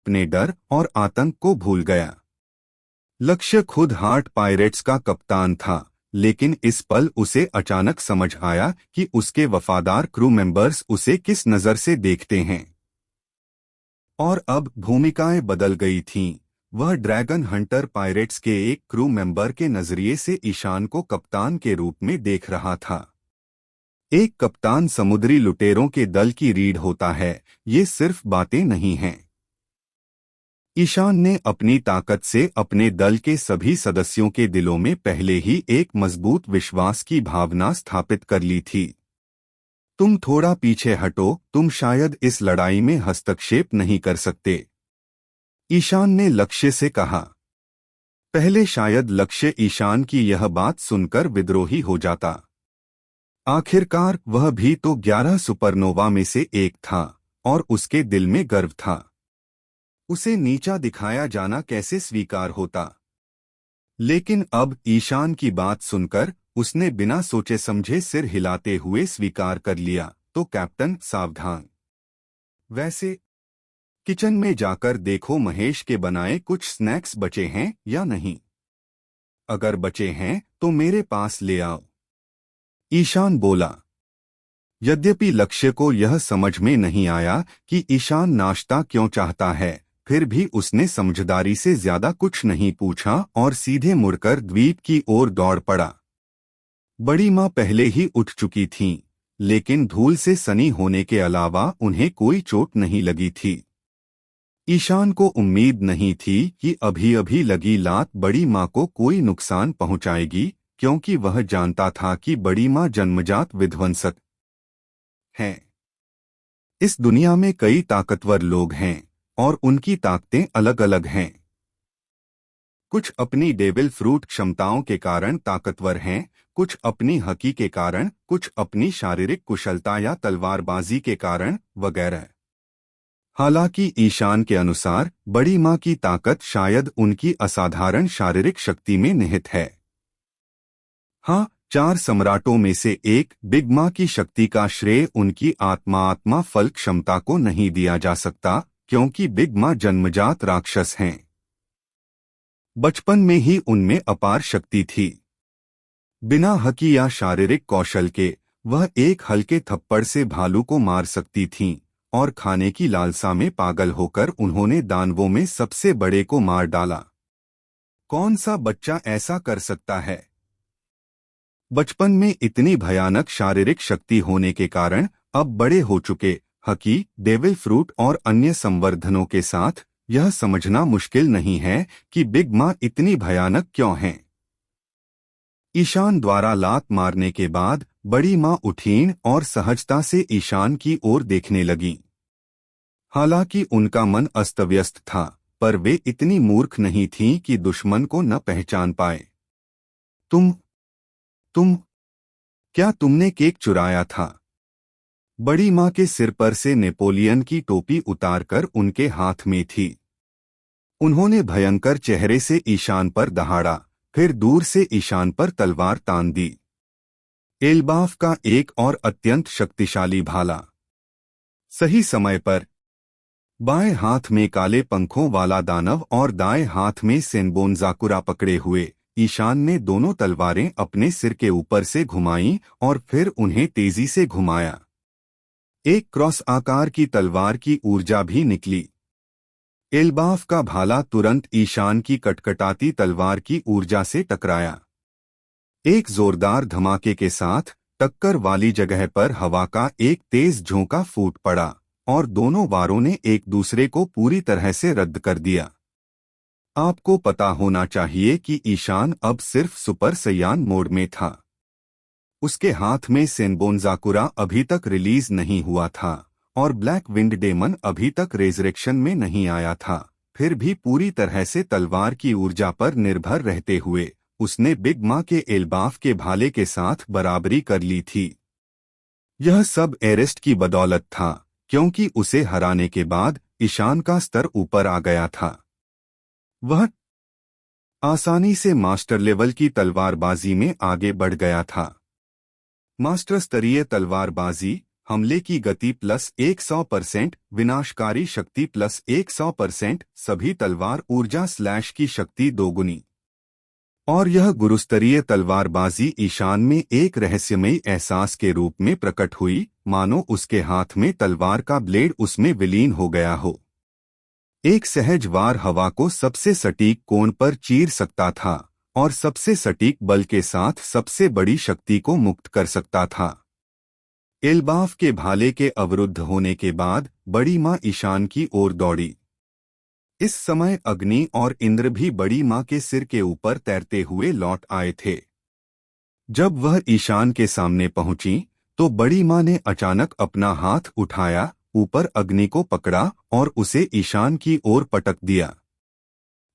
अपने डर और आतंक को भूल गया। लक्ष्य खुद हार्ट पायरेट्स का कप्तान था, लेकिन इस पल उसे अचानक समझ आया कि उसके वफादार क्रू मेंबर्स उसे किस नज़र से देखते हैं। और अब भूमिकाएं बदल गई थीं। वह ड्रैगन हंटर पायरेट्स के एक क्रू मेंबर के नजरिए से ईशान को कप्तान के रूप में देख रहा था। एक कप्तान समुद्री लुटेरों के दल की रीढ़ होता है, ये सिर्फ बातें नहीं हैं। ईशान ने अपनी ताकत से अपने दल के सभी सदस्यों के दिलों में पहले ही एक मजबूत विश्वास की भावना स्थापित कर ली थी। तुम थोड़ा पीछे हटो, तुम शायद इस लड़ाई में हस्तक्षेप नहीं कर सकते, ईशान ने लक्ष्य से कहा। पहले शायद लक्ष्य ईशान की यह बात सुनकर विद्रोही हो जाता। आखिरकार वह भी तो 11 सुपरनोवा में से एक था और उसके दिल में गर्व था। उसे नीचा दिखाया जाना कैसे स्वीकार होता। लेकिन अब ईशान की बात सुनकर उसने बिना सोचे समझे सिर हिलाते हुए स्वीकार कर लिया। तो कैप्टन सावधान। वैसे किचन में जाकर देखो महेश के बनाए कुछ स्नैक्स बचे हैं या नहीं। अगर बचे हैं तो मेरे पास ले आओ, ईशान बोला। यद्यपि लक्ष्य को यह समझ में नहीं आया कि ईशान नाश्ता क्यों चाहता है, फिर भी उसने समझदारी से ज्यादा कुछ नहीं पूछा और सीधे मुड़कर द्वीप की ओर दौड़ पड़ा। बड़ी माँ पहले ही उठ चुकी थीं, लेकिन धूल से सनी होने के अलावा उन्हें कोई चोट नहीं लगी थी। ईशान को उम्मीद नहीं थी कि अभी अभी लगी लात बड़ी माँ को कोई नुकसान पहुंचाएगी, क्योंकि वह जानता था कि बड़ी माँ जन्मजात विध्वंसक हैं। इस दुनिया में कई ताकतवर लोग हैं और उनकी ताकतें अलग अलग हैं। कुछ अपनी डेविल फ्रूट क्षमताओं के कारण ताकतवर हैं, कुछ अपनी हकी के कारण, कुछ अपनी शारीरिक कुशलता या तलवारबाजी के कारण वगैरह। हालांकि ईशान के अनुसार बड़ी माँ की ताकत शायद उनकी असाधारण शारीरिक शक्ति में निहित है। हाँ, 4 सम्राटों में से एक बिग माँ की शक्ति का श्रेय उनकी आत्मा फल क्षमता को नहीं दिया जा सकता, क्योंकि बिग माँ जन्मजात राक्षस हैं। बचपन में ही उनमें अपार शक्ति थी। बिना हकी या शारीरिक कौशल के वह एक हल्के थप्पड़ से भालू को मार सकती थीं, और खाने की लालसा में पागल होकर उन्होंने दानवों में सबसे बड़े को मार डाला। कौन सा बच्चा ऐसा कर सकता है? बचपन में इतनी भयानक शारीरिक शक्ति होने के कारण अब बड़े हो चुके हकी, डेविल फ्रूट और अन्य संवर्धनों के साथ यह समझना मुश्किल नहीं है कि बिग माँ इतनी भयानक क्यों हैं। ईशान द्वारा लात मारने के बाद बड़ी माँ उठीं और सहजता से ईशान की ओर देखने लगी। हालांकि उनका मन अस्तव्यस्त था, पर वे इतनी मूर्ख नहीं थीं कि दुश्मन को न पहचान पाए। तुम क्या तुमने केक चुराया था? बड़ी माँ के सिर पर से नेपोलियन की टोपी उतारकर उनके हाथ में थी। उन्होंने भयंकर चेहरे से ईशान पर दहाड़ा, फिर दूर से ईशान पर तलवार तान दी। एल्बाफ का एक और अत्यंत शक्तिशाली भाला। सही समय पर। बाएं हाथ में काले पंखों वाला दानव और दाएं हाथ में सेनबोनजाकुरा पकड़े हुए ईशान ने दोनों तलवारें अपने सिर के ऊपर से घुमाईं और फिर उन्हें तेजी से घुमाया। एक क्रॉस आकार की तलवार की ऊर्जा भी निकली। एल्बाफ का भाला तुरंत ईशान की कटकटाती तलवार की ऊर्जा से टकराया। एक जोरदार धमाके के साथ टक्कर वाली जगह पर हवा का एक तेज झोंका फूट पड़ा और दोनों वारों ने एक दूसरे को पूरी तरह से रद्द कर दिया। आपको पता होना चाहिए कि ईशान अब सिर्फ सुपर सैयान मोड में था। उसके हाथ में सेनबोनजाकुरा अभी तक रिलीज नहीं हुआ था और ब्लैक विंड डेमन अभी तक रेजरेक्शन में नहीं आया था। फिर भी पूरी तरह से तलवार की ऊर्जा पर निर्भर रहते हुए उसने बिग माँ के एल्बाफ के भाले के साथ बराबरी कर ली थी। यह सब एरेस्ट की बदौलत था, क्योंकि उसे हराने के बाद ईशान का स्तर ऊपर आ गया था। वह आसानी से मास्टर लेवल की तलवारबाजी में आगे बढ़ गया था। मास्टर स्तरीय तलवारबाजी हमले की गति प्लस 100%, विनाशकारी शक्ति प्लस 100%, सभी तलवार ऊर्जा स्लैश की शक्ति दोगुनी। और यह गुरुस्तरीय तलवारबाजी ईशान में एक रहस्यमयी एहसास के रूप में प्रकट हुई, मानो उसके हाथ में तलवार का ब्लेड उसमें विलीन हो गया हो। एक सहज वार हवा को सबसे सटीक कोण पर चीर सकता था और सबसे सटीक बल के साथ सबसे बड़ी शक्ति को मुक्त कर सकता था। एल्बाफ के भाले के अवरुद्ध होने के बाद बड़ी माँ ईशान की ओर दौड़ी। इस समय अग्नि और इंद्र भी बड़ी माँ के सिर के ऊपर तैरते हुए लौट आए थे। जब वह ईशान के सामने पहुंची तो बड़ी माँ ने अचानक अपना हाथ उठाया, ऊपर अग्नि को पकड़ा और उसे ईशान की ओर पटक दिया।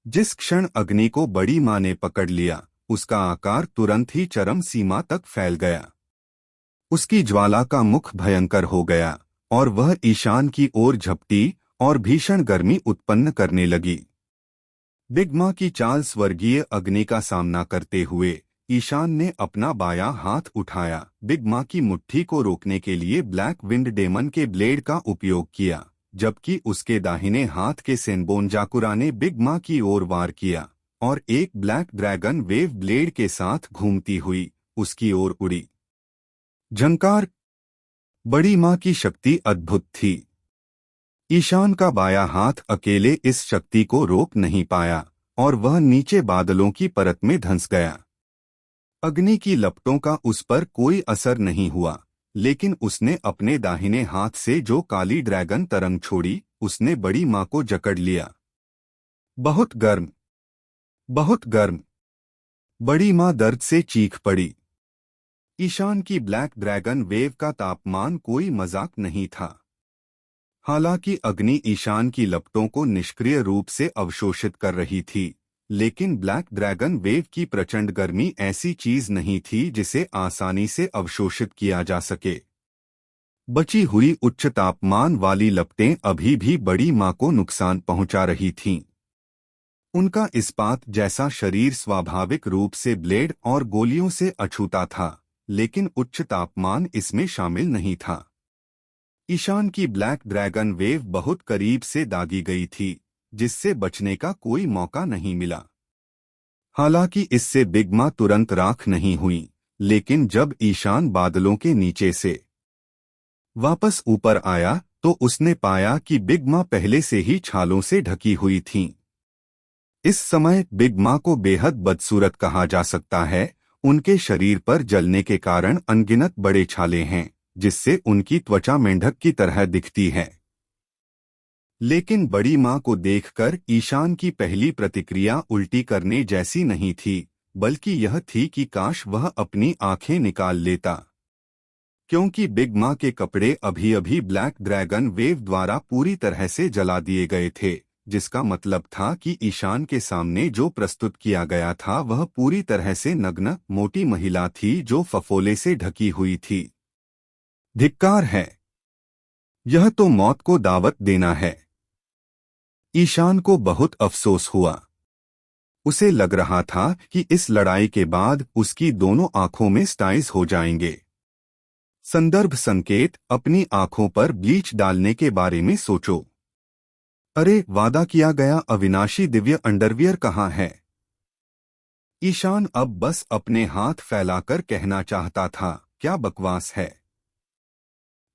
जिस क्षण अग्नि को बड़ी माँ ने पकड़ लिया, उसका आकार तुरंत ही चरम सीमा तक फैल गया। उसकी ज्वाला का मुख भयंकर हो गया और वह ईशान की ओर झपटी और भीषण गर्मी उत्पन्न करने लगी। बिग माँ की चाल स्वर्गीय अग्नि का सामना करते हुए ईशान ने अपना बायां हाथ उठाया, बिग माँ की मुट्ठी को रोकने के लिए ब्लैक विंड डेमन के ब्लेड का उपयोग किया, जबकि उसके दाहिने हाथ के सेनबोन जाकुरा ने बिग माँ की ओर वार किया और एक ब्लैक ड्रैगन वेव ब्लेड के साथ घूमती हुई उसकी ओर उड़ी। झंकार। बड़ी माँ की शक्ति अद्भुत थी। ईशान का बायां हाथ अकेले इस शक्ति को रोक नहीं पाया और वह नीचे बादलों की परत में धंस गया। अग्नि की लपटों का उस पर कोई असर नहीं हुआ, लेकिन उसने अपने दाहिने हाथ से जो काली ड्रैगन तरंग छोड़ी, उसने बड़ी माँ को जकड़ लिया। बहुत गर्म, बहुत गर्म। बड़ी माँ दर्द से चीख पड़ी। ईशान की ब्लैक ड्रैगन वेव का तापमान कोई मजाक नहीं था। हालांकि अग्नि ईशान की लपटों को निष्क्रिय रूप से अवशोषित कर रही थी, लेकिन ब्लैक ड्रैगन वेव की प्रचंड गर्मी ऐसी चीज नहीं थी जिसे आसानी से अवशोषित किया जा सके। बची हुई उच्च तापमान वाली लपटें अभी भी बड़ी माँ को नुकसान पहुंचा रही थीं। उनका इस्पात जैसा शरीर स्वाभाविक रूप से ब्लेड और गोलियों से अछूता था, लेकिन उच्च तापमान इसमें शामिल नहीं था। ईशान की ब्लैक ड्रैगन वेव बहुत करीब से दागी गई थी, जिससे बचने का कोई मौका नहीं मिला। हालांकि इससे बिग माँ तुरंत राख नहीं हुई, लेकिन जब ईशान बादलों के नीचे से वापस ऊपर आया तो उसने पाया कि बिग माँ पहले से ही छालों से ढकी हुई थीं। इस समय बिग माँ को बेहद बदसूरत कहा जा सकता है। उनके शरीर पर जलने के कारण अनगिनत बड़े छाले हैं, जिससे उनकी त्वचा मेंढक की तरह दिखती है। लेकिन बड़ी माँ को देखकर ईशान की पहली प्रतिक्रिया उल्टी करने जैसी नहीं थी, बल्कि यह थी कि काश वह अपनी आंखें निकाल लेता, क्योंकि बिग माँ के कपड़े अभी अभी ब्लैक ड्रैगन वेव द्वारा पूरी तरह से जला दिए गए थे, जिसका मतलब था कि ईशान के सामने जो प्रस्तुत किया गया था वह पूरी तरह से नग्न मोटी महिला थी जो फफोले से ढकी हुई थी। धिक्कार है, यह तो मौत को दावत देना है। ईशान को बहुत अफसोस हुआ। उसे लग रहा था कि इस लड़ाई के बाद उसकी दोनों आंखों में स्टाइज हो जाएंगे। संदर्भ संकेत: अपनी आंखों पर ब्लीच डालने के बारे में सोचो। अरे, वादा किया गया अविनाशी दिव्य अंडरवियर कहाँ है? ईशान अब बस अपने हाथ फैलाकर कहना चाहता था, क्या बकवास है।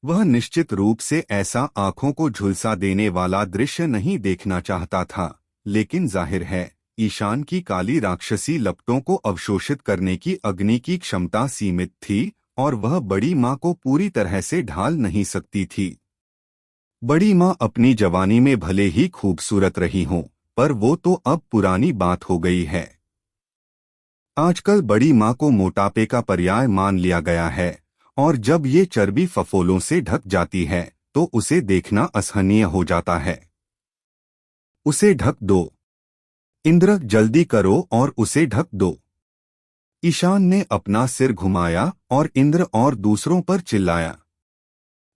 वह निश्चित रूप से ऐसा आंखों को झुलसा देने वाला दृश्य नहीं देखना चाहता था, लेकिन जाहिर है ईशान की काली राक्षसी लपटों को अवशोषित करने की अग्नि की क्षमता सीमित थी और वह बड़ी माँ को पूरी तरह से ढाल नहीं सकती थी। बड़ी माँ अपनी जवानी में भले ही खूबसूरत रही हों, पर वो तो अब पुरानी बात हो गई है। आजकल बड़ी माँ को मोटापे का पर्याय मान लिया गया है और जब ये चर्बी फफोलों से ढक जाती है तो उसे देखना असहनीय हो जाता है। उसे ढक दो इंद्र, जल्दी करो और उसे ढक दो। ईशान ने अपना सिर घुमाया और इंद्र और दूसरों पर चिल्लाया।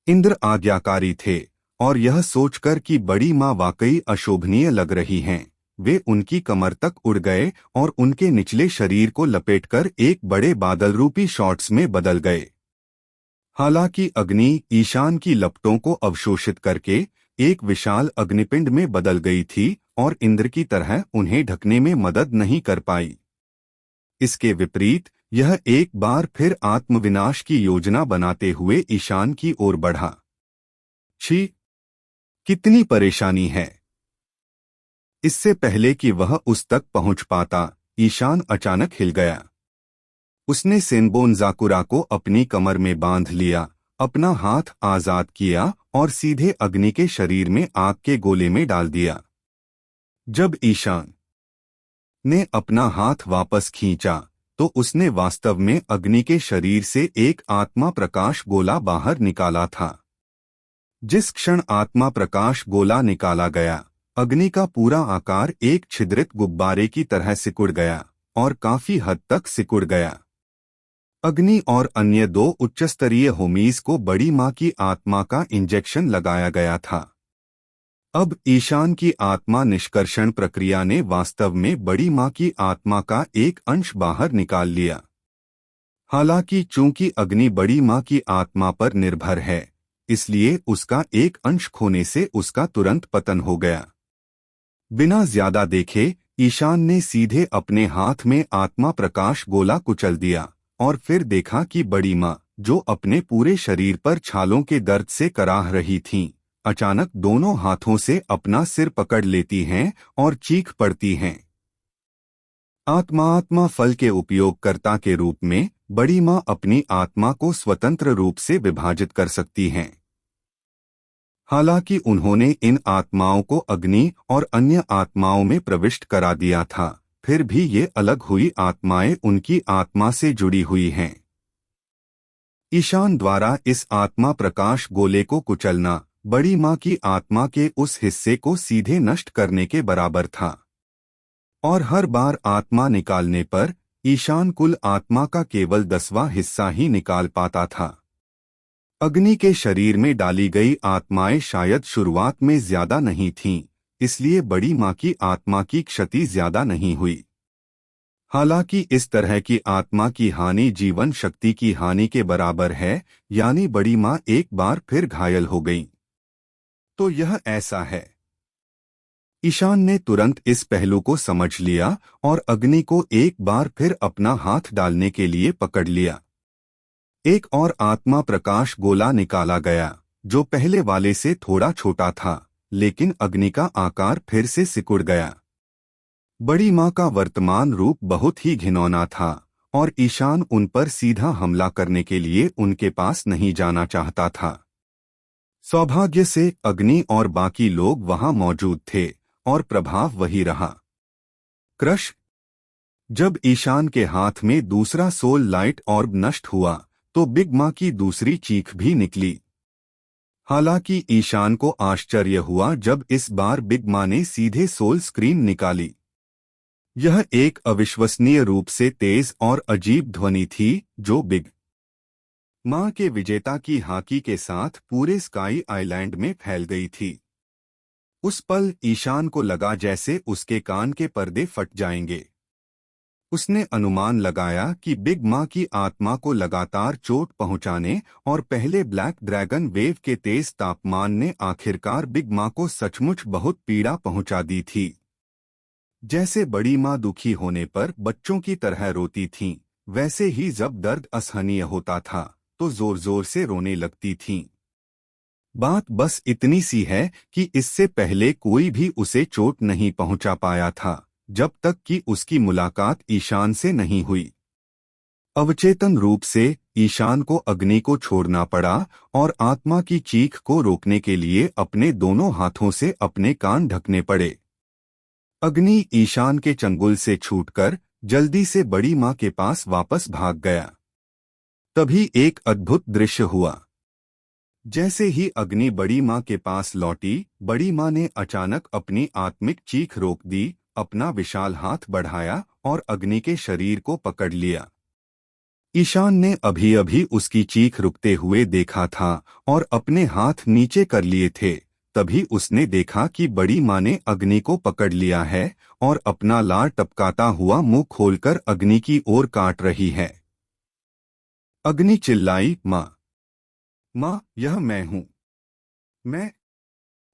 इंद्र आज्ञाकारी थे और यह सोचकर कि बड़ी माँ वाकई अशोभनीय लग रही हैं, वे उनकी कमर तक उड़ गए और उनके निचले शरीर को लपेटकर एक बड़े बादल रूपी शॉर्ट्स में बदल गए। हालांकि अग्नि ईशान की लपटों को अवशोषित करके एक विशाल अग्निपिंड में बदल गई थी और इंद्र की तरह उन्हें ढकने में मदद नहीं कर पाई। इसके विपरीत यह एक बार फिर आत्मविनाश की योजना बनाते हुए ईशान की ओर बढ़ा। छी! कितनी परेशानी है! इससे पहले कि वह उस तक पहुंच पाता, ईशान अचानक हिल गया। उसने सेनबोनजाकुरा को अपनी कमर में बांध लिया, अपना हाथ आजाद किया और सीधे अग्नि के शरीर में आग के गोले में डाल दिया। जब ईशान ने अपना हाथ वापस खींचा तो उसने वास्तव में अग्नि के शरीर से एक आत्मा प्रकाश गोला बाहर निकाला था। जिस क्षण आत्मा प्रकाश गोला निकाला गया, अग्नि का पूरा आकार एक छिद्रित गुब्बारे की तरह सिकुड़ गया और काफी हद तक सिकुड़ गया। अग्नि और अन्य दो उच्चस्तरीय होमीज को बड़ी मां की आत्मा का इंजेक्शन लगाया गया था। अब ईशान की आत्मा निष्कर्षण प्रक्रिया ने वास्तव में बड़ी मां की आत्मा का एक अंश बाहर निकाल लिया। हालांकि चूंकि अग्नि बड़ी मां की आत्मा पर निर्भर है, इसलिए उसका एक अंश खोने से उसका तुरंत पतन हो गया। बिना ज्यादा देखे ईशान ने सीधे अपने हाथ में आत्मा प्रकाश गोला कुचल दिया और फिर देखा कि बड़ी मां, जो अपने पूरे शरीर पर छालों के दर्द से कराह रही थीं, अचानक दोनों हाथों से अपना सिर पकड़ लेती हैं और चीख पड़ती हैं। आत्मा फल के उपयोगकर्ता के रूप में बड़ी मां अपनी आत्मा को स्वतंत्र रूप से विभाजित कर सकती हैं। हालांकि उन्होंने इन आत्माओं को अग्नि और अन्य आत्माओं में प्रविष्ट करा दिया था, फिर भी ये अलग हुई आत्माएं उनकी आत्मा से जुड़ी हुई हैं। ईशान द्वारा इस आत्मा प्रकाश गोले को कुचलना बड़ी मां की आत्मा के उस हिस्से को सीधे नष्ट करने के बराबर था, और हर बार आत्मा निकालने पर ईशान कुल आत्मा का केवल 10वां हिस्सा ही निकाल पाता था। अग्नि के शरीर में डाली गई आत्माएं शायद शुरुआत में ज्यादा नहीं थीं, इसलिए बड़ी मां की आत्मा की क्षति ज्यादा नहीं हुई। हालांकि इस तरह की आत्मा की हानि जीवन शक्ति की हानि के बराबर है, यानी बड़ी मां एक बार फिर घायल हो गई। तो यह ऐसा है। ईशान ने तुरंत इस पहलू को समझ लिया और अग्नि को एक बार फिर अपना हाथ डालने के लिए पकड़ लिया। एक और आत्मा प्रकाश गोला निकाला गया, जो पहले वाले से थोड़ा छोटा था, लेकिन अग्नि का आकार फिर से सिकुड़ गया। बड़ी मां का वर्तमान रूप बहुत ही घिनौना था और ईशान उन पर सीधा हमला करने के लिए उनके पास नहीं जाना चाहता था। सौभाग्य से अग्नि और बाकी लोग वहां मौजूद थे और प्रभाव वही रहा। क्रश! जब ईशान के हाथ में दूसरा सोल लाइट ऑर्ब नष्ट हुआ तो बिग मां की दूसरी चीख भी निकली। हालांकि ईशान को आश्चर्य हुआ जब इस बार बिग मां ने सीधे सोल स्क्रीन निकाली। यह एक अविश्वसनीय रूप से तेज और अजीब ध्वनि थी जो बिग मां के विजेता की हाकी के साथ पूरे स्काई आइलैंड में फैल गई थी। उस पल ईशान को लगा जैसे उसके कान के पर्दे फट जाएंगे। उसने अनुमान लगाया कि बिग मां की आत्मा को लगातार चोट पहुंचाने और पहले ब्लैक ड्रैगन वेव के तेज तापमान ने आखिरकार बिग मां को सचमुच बहुत पीड़ा पहुंचा दी थी। जैसे बड़ी मां दुखी होने पर बच्चों की तरह रोती थीं, वैसे ही जब दर्द असहनीय होता था तो जोर जोर से रोने लगती थीं। बात बस इतनी सी है कि इससे पहले कोई भी उसे चोट नहीं पहुंचा पाया था, जब तक कि उसकी मुलाकात ईशान से नहीं हुई। अवचेतन रूप से ईशान को अग्नि को छोड़ना पड़ा और आत्मा की चीख को रोकने के लिए अपने दोनों हाथों से अपने कान ढकने पड़े। अग्नि ईशान के चंगुल से छूटकर जल्दी से बड़ी मां के पास वापस भाग गया। तभी एक अद्भुत दृश्य हुआ। जैसे ही अग्नि बड़ी मां के पास लौटी, बड़ी मां ने अचानक अपनी आत्मिक चीख रोक दी, अपना विशाल हाथ बढ़ाया और अग्नि के शरीर को पकड़ लिया। ईशान ने अभी अभी उसकी चीख रुकते हुए देखा था और अपने हाथ नीचे कर लिए थे। तभी उसने देखा कि बड़ी मां ने अग्नि को पकड़ लिया है और अपना लार टपकाता हुआ मुंह खोलकर अग्नि की ओर काट रही है। अग्नि चिल्लाई, मां। माँ, यह मैं हूँ। मैं।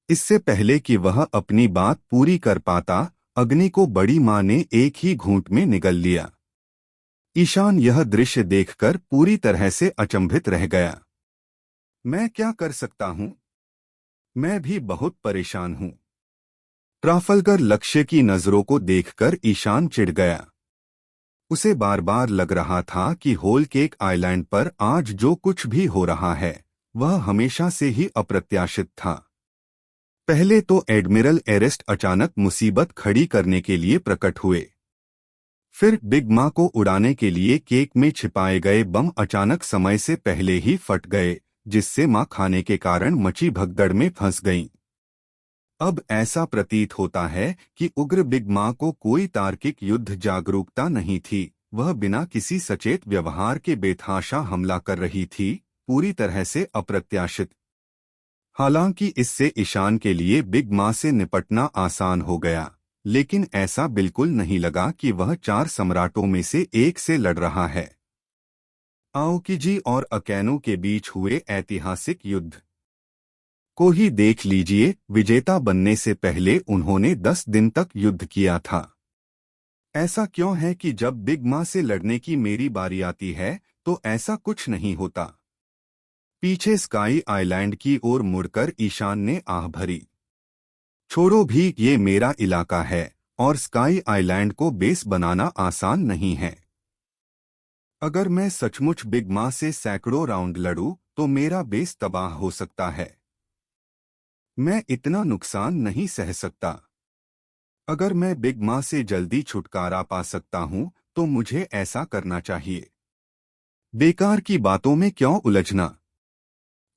इससे पहले कि वह अपनी बात पूरी कर पाता, अग्नि को बड़ी माँ ने एक ही घूंट में निगल लिया। ईशान यह दृश्य देखकर पूरी तरह से अचंभित रह गया। मैं क्या कर सकता हूँ? मैं भी बहुत परेशान हूँ। ट्राफल्गर लक्ष्य की नजरों को देखकर ईशान चिढ़ गया। उसे बार बार लग रहा था कि होल केक आइलैंड पर आज जो कुछ भी हो रहा है वह हमेशा से ही अप्रत्याशित था। पहले तो एडमिरल एरेस्ट अचानक मुसीबत खड़ी करने के लिए प्रकट हुए। फिर बिग माँ को उड़ाने के लिए केक में छिपाए गए बम अचानक समय से पहले ही फट गए, जिससे माँ खाने के कारण मची भगदड़ में फंस गईं। अब ऐसा प्रतीत होता है कि उग्र बिग माँ को कोई तार्किक युद्ध जागरूकता नहीं थी, वह बिना किसी सचेत व्यवहार के बेतहाशा हमला कर रही थी, पूरी तरह से अप्रत्याशित। हालांकि इससे ईशान के लिए बिग माँ से निपटना आसान हो गया, लेकिन ऐसा बिल्कुल नहीं लगा कि वह 4 सम्राटों में से एक से लड़ रहा है। आओकिजी और अकैनो के बीच हुए ऐतिहासिक युद्ध को ही देख लीजिए। विजेता बनने से पहले उन्होंने 10 दिन तक युद्ध किया था। ऐसा क्यों है कि जब बिग माँ से लड़ने की मेरी बारी आती है तो ऐसा कुछ नहीं होता? पीछे स्काई आइलैंड की ओर मुड़कर ईशान ने आह भरी। छोड़ो भी, ये मेरा इलाका है और स्काई आइलैंड को बेस बनाना आसान नहीं है। अगर मैं सचमुच बिग माँ से सैकड़ों राउंड लड़ूं तो मेरा बेस तबाह हो सकता है। मैं इतना नुकसान नहीं सह सकता। अगर मैं बिग माँ से जल्दी छुटकारा पा सकता हूं तो मुझे ऐसा करना चाहिए। बेकार की बातों में क्यों उलझना?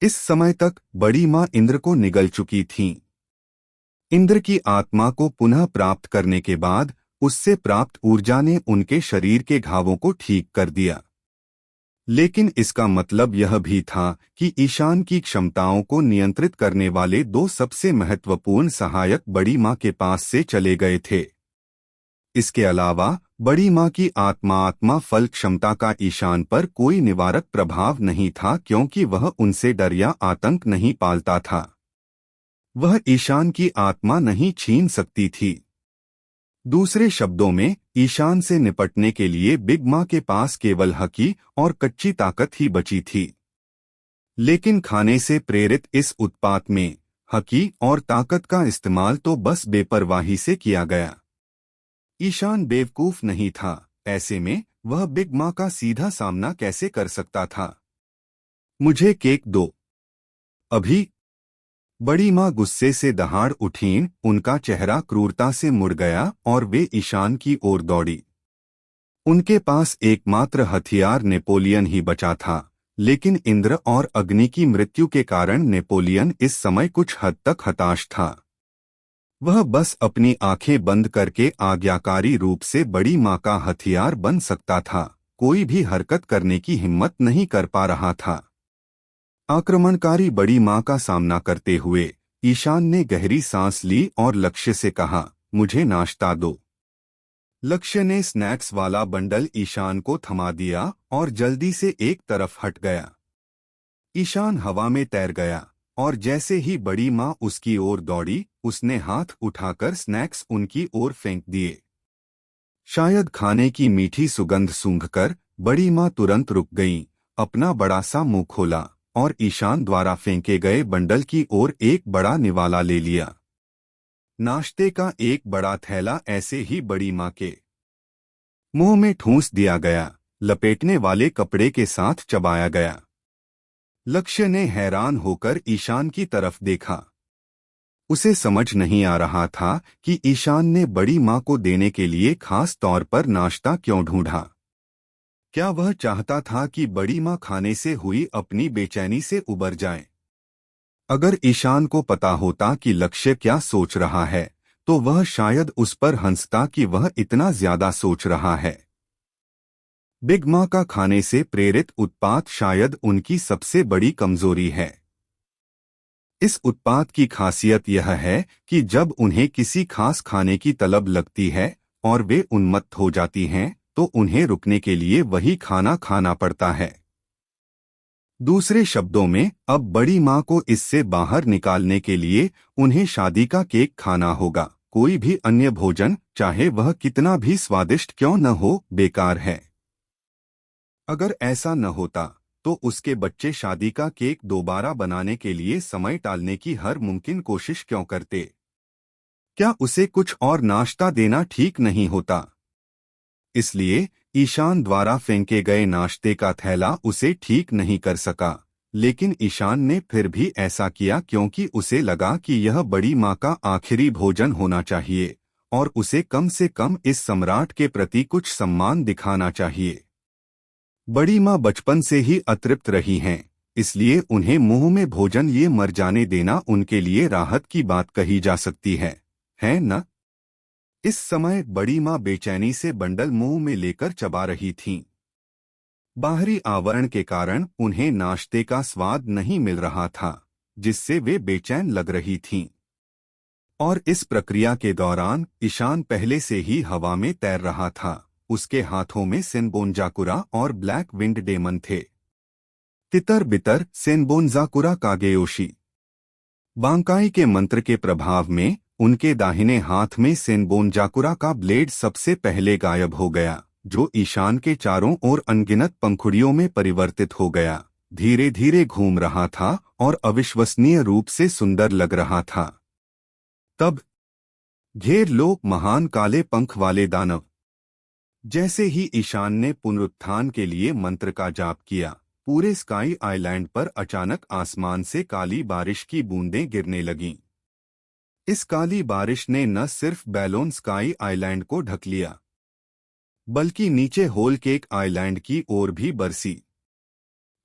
इस समय तक बड़ी माँ इंद्र को निगल चुकी थीं। इंद्र की आत्मा को पुनः प्राप्त करने के बाद उससे प्राप्त ऊर्जा ने उनके शरीर के घावों को ठीक कर दिया। लेकिन इसका मतलब यह भी था कि ईशान की क्षमताओं को नियंत्रित करने वाले 2 सबसे महत्वपूर्ण सहायक बड़ी माँ के पास से चले गए थे। इसके अलावा बड़ी माँ की आत्मा फल क्षमता का ईशान पर कोई निवारक प्रभाव नहीं था, क्योंकि वह उनसे डर या आतंक नहीं पालता था। वह ईशान की आत्मा नहीं छीन सकती थी। दूसरे शब्दों में, ईशान से निपटने के लिए बिग माँ के पास केवल हकी और कच्ची ताकत ही बची थी। लेकिन खाने से प्रेरित इस उत्पात में हकी और ताकत का इस्तेमाल तो बस बेपरवाही से किया गया। ईशान बेवकूफ नहीं था, ऐसे में वह बिग माँ का सीधा सामना कैसे कर सकता था? मुझे केक दो अभी। बड़ी माँ गुस्से से दहाड़ उठीं, उनका चेहरा क्रूरता से मुड़ गया और वे ईशान की ओर दौड़ी। उनके पास एकमात्र हथियार नेपोलियन ही बचा था, लेकिन इंद्र और अग्नि की मृत्यु के कारण नेपोलियन इस समय कुछ हद तक हताश था। वह बस अपनी आंखें बंद करके आज्ञाकारी रूप से बड़ी माँ का हथियार बन सकता था, कोई भी हरकत करने की हिम्मत नहीं कर पा रहा था। आक्रमणकारी बड़ी माँ का सामना करते हुए ईशान ने गहरी सांस ली और लक्ष्य से कहा, मुझे नाश्ता दो। लक्ष्य ने स्नैक्स वाला बंडल ईशान को थमा दिया और जल्दी से एक तरफ हट गया। ईशान हवा में तैर गया और जैसे ही बड़ी माँ उसकी ओर दौड़ी, उसने हाथ उठाकर स्नैक्स उनकी ओर फेंक दिए। शायद खाने की मीठी सुगंध सूंघकर बड़ी माँ तुरंत रुक गईं, अपना बड़ा सा मुंह खोला और ईशान द्वारा फेंके गए बंडल की ओर एक बड़ा निवाला ले लिया। नाश्ते का एक बड़ा थैला ऐसे ही बड़ी माँ के मुंह में ठूंस दिया गया, लपेटने वाले कपड़े के साथ चबाया गया। लक्ष्य ने हैरान होकर ईशान की तरफ देखा। उसे समझ नहीं आ रहा था कि ईशान ने बड़ी माँ को देने के लिए खास तौर पर नाश्ता क्यों ढूंढा। क्या वह चाहता था कि बड़ी माँ खाने से हुई अपनी बेचैनी से उबर जाए? अगर ईशान को पता होता कि लक्ष्य क्या सोच रहा है, तो वह शायद उस पर हंसता कि वह इतना ज्यादा सोच रहा है। बिग माँ का खाने से प्रेरित उत्पात शायद उनकी सबसे बड़ी कमजोरी है। इस उत्पात की खासियत यह है कि जब उन्हें किसी खास खाने की तलब लगती है और वे उन्मत्त हो जाती हैं, तो उन्हें रुकने के लिए वही खाना खाना पड़ता है। दूसरे शब्दों में, अब बड़ी माँ को इससे बाहर निकालने के लिए उन्हें शादी का केक खाना होगा। कोई भी अन्य भोजन, चाहे वह कितना भी स्वादिष्ट क्यों न हो, बेकार है। अगर ऐसा न होता तो उसके बच्चे शादी का केक दोबारा बनाने के लिए समय टालने की हर मुमकिन कोशिश क्यों करते? क्या उसे कुछ और नाश्ता देना ठीक नहीं होता? इसलिए ईशान द्वारा फेंके गए नाश्ते का थैला उसे ठीक नहीं कर सका। लेकिन ईशान ने फिर भी ऐसा किया क्योंकि उसे लगा कि यह बड़ी माँ का आखिरी भोजन होना चाहिए और उसे कम से कम इस सम्राट के प्रति कुछ सम्मान दिखाना चाहिए। बड़ी माँ बचपन से ही अतृप्त रही हैं, इसलिए उन्हें मुंह में भोजन ये मर जाने देना उनके लिए राहत की बात कही जा सकती है न? इस समय बड़ी माँ बेचैनी से बंडल मुंह में लेकर चबा रही थीं। बाहरी आवरण के कारण उन्हें नाश्ते का स्वाद नहीं मिल रहा था, जिससे वे बेचैन लग रही थीं। और इस प्रक्रिया के दौरान ईशान पहले से ही हवा में तैर रहा था। उसके हाथों में सेनबोनजाकुरा और ब्लैक विंड डेमन थे। तितर बितर सेनबोनजाकुरा कागेयोशी। बांकाई के मंत्र के प्रभाव में उनके दाहिने हाथ में सेनबोनजाकुरा का ब्लेड सबसे पहले गायब हो गया, जो ईशान के चारों ओर अनगिनत पंखुड़ियों में परिवर्तित हो गया। धीरे धीरे घूम रहा था और अविश्वसनीय रूप से सुंदर लग रहा था। तब घेर लो महान काले पंख वाले दानव। जैसे ही ईशान ने पुनरुत्थान के लिए मंत्र का जाप किया, पूरे स्काई आइलैंड पर अचानक आसमान से काली बारिश की बूंदें गिरने लगीं। इस काली बारिश ने न सिर्फ बैलोन स्काई आइलैंड को ढक लिया, बल्कि नीचे होल केक आइलैंड की ओर भी बरसी।